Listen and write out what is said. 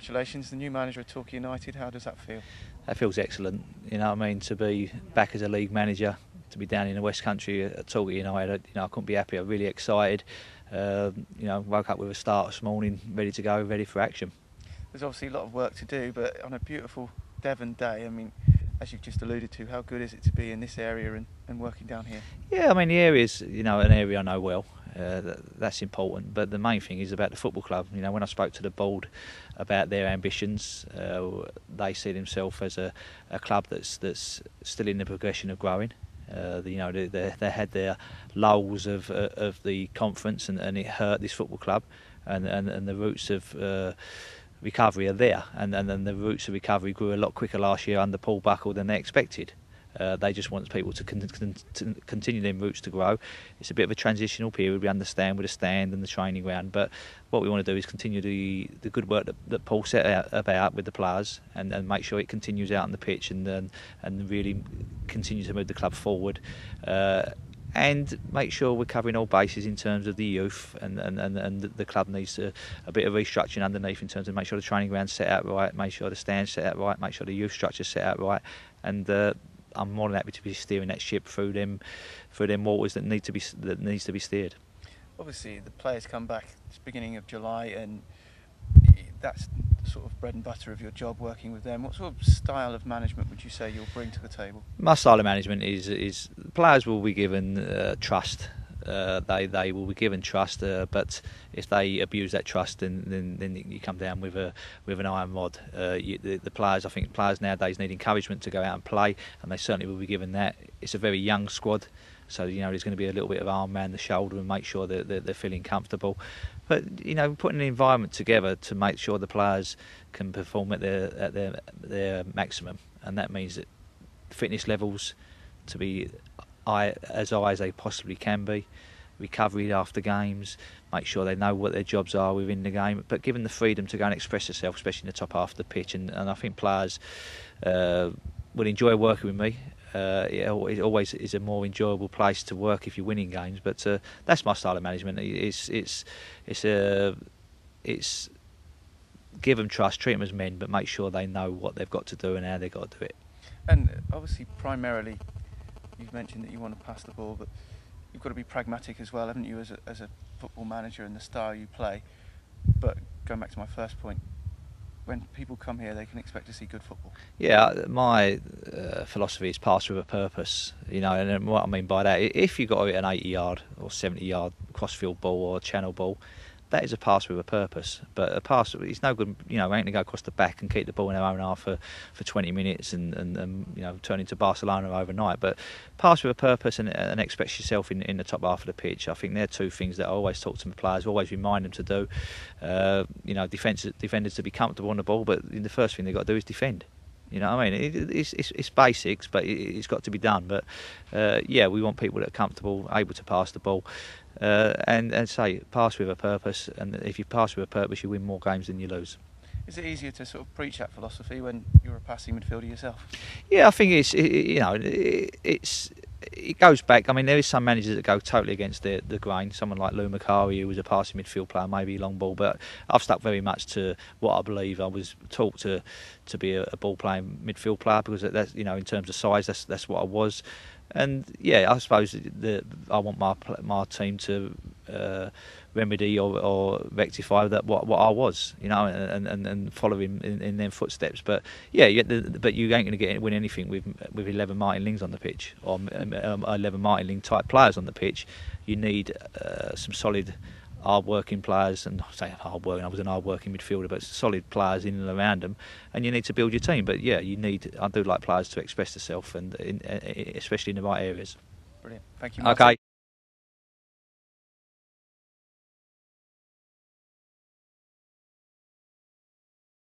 congratulations, the new manager of Torquay United. How does that feel? That feels excellent. You know what I mean? To be back as a league manager, to be down in the West Country at Torquay United, I couldn't be happier. Really excited. Woke up with a start this morning, ready to go, ready for action. There's obviously a lot of work to do, but on a beautiful Devon day, I mean, as you've just alluded to, how good is it to be in this area and working down here? Yeah, I mean the area's an area I know well. That's important, but the main thing is about the football club. When I spoke to the board about their ambitions, they see themselves as a club that's still in the progression of growing. They had their lulls of the conference, and it hurt this football club, and the roots of recovery are there, and then the roots of recovery grew a lot quicker last year under Paul Buckle than they expected. They just want people to continue their roots to grow. It's a bit of a transitional period, we understand, with the stand and the training ground, but what we want to do is continue the good work that Paul set out about with the players, and make sure it continues out on the pitch, and really continue to move the club forward, and make sure we're covering all bases in terms of the youth, and the club needs a bit of restructuring underneath in terms of make sure the training ground's set out right, make sure the stand's set out right, make sure the youth structure's set out right, and I'm more than happy to be steering that ship through them waters that needs to be steered. Obviously, the players come back at the beginning of July, and that's sort of bread and butter of your job, working with them. What sort of style of management would you say you'll bring to the table? My style of management is players will be given trust. They will be given trust, but if they abuse that trust, then you come down with an iron rod. The players, I think players nowadays need encouragement to go out and play, and they certainly will be given that. It's a very young squad, so there's going to be a little bit of arm around the shoulder and make sure that they're feeling comfortable. But putting an environment together to make sure the players can perform at their maximum, and that means that fitness levels to be as high as they possibly can be, recovery after games, make sure they know what their jobs are within the game, but given the freedom to go and express themselves, especially in the top half of the pitch. And I think players will enjoy working with me. It always is a more enjoyable place to work if you're winning games. But that's my style of management. It's give them trust, treat them as men, but make sure they know what they've got to do and how they've got to do it. And obviously, primarily, you've mentioned that you want to pass the ball, but you've got to be pragmatic as well, haven't you, as a football manager and the style you play. But going back to my first point, when people come here, they can expect to see good football. Yeah, my philosophy is pass with a purpose, and what I mean by that, if you've got an 80-yard or 70-yard cross-field ball or a channel ball, that is a pass with a purpose. But a pass, it's no good, ain't going to go across the back and keep the ball in our own half for 20 minutes and turn into Barcelona overnight. But pass with a purpose and express yourself in the top half of the pitch. I think they're two things that I always talk to my players, always remind them to do. Defenders to be comfortable on the ball, but the first thing they've got to do is defend. You know what I mean? It's basics, but it's got to be done. But we want people that are comfortable, able to pass the ball, and say pass with a purpose. And if you pass with a purpose, you win more games than you lose. Is it easier to sort of preach that philosophy when you're a passing midfielder yourself? Yeah, I think it goes back. I mean, there is some managers that go totally against the grain. Someone like Lou Macari, who was a passing midfield player, maybe long ball, but I've stuck very much to what I believe. I was taught to be a ball playing midfield player because that's in terms of size, that's what I was. And I suppose I want my team to remedy or rectify that what I was, and follow him in their footsteps. But you ain't going to win anything with 11 Martin Lings on the pitch or 11 Martin Ling type players on the pitch. You need some solid, hard-working players, and I say hard-working, I was an hard-working midfielder, but solid players in and around them, and you need to build your team. But I do like players to express themselves, and especially in the right areas. Brilliant. Thank you, Martin. Okay.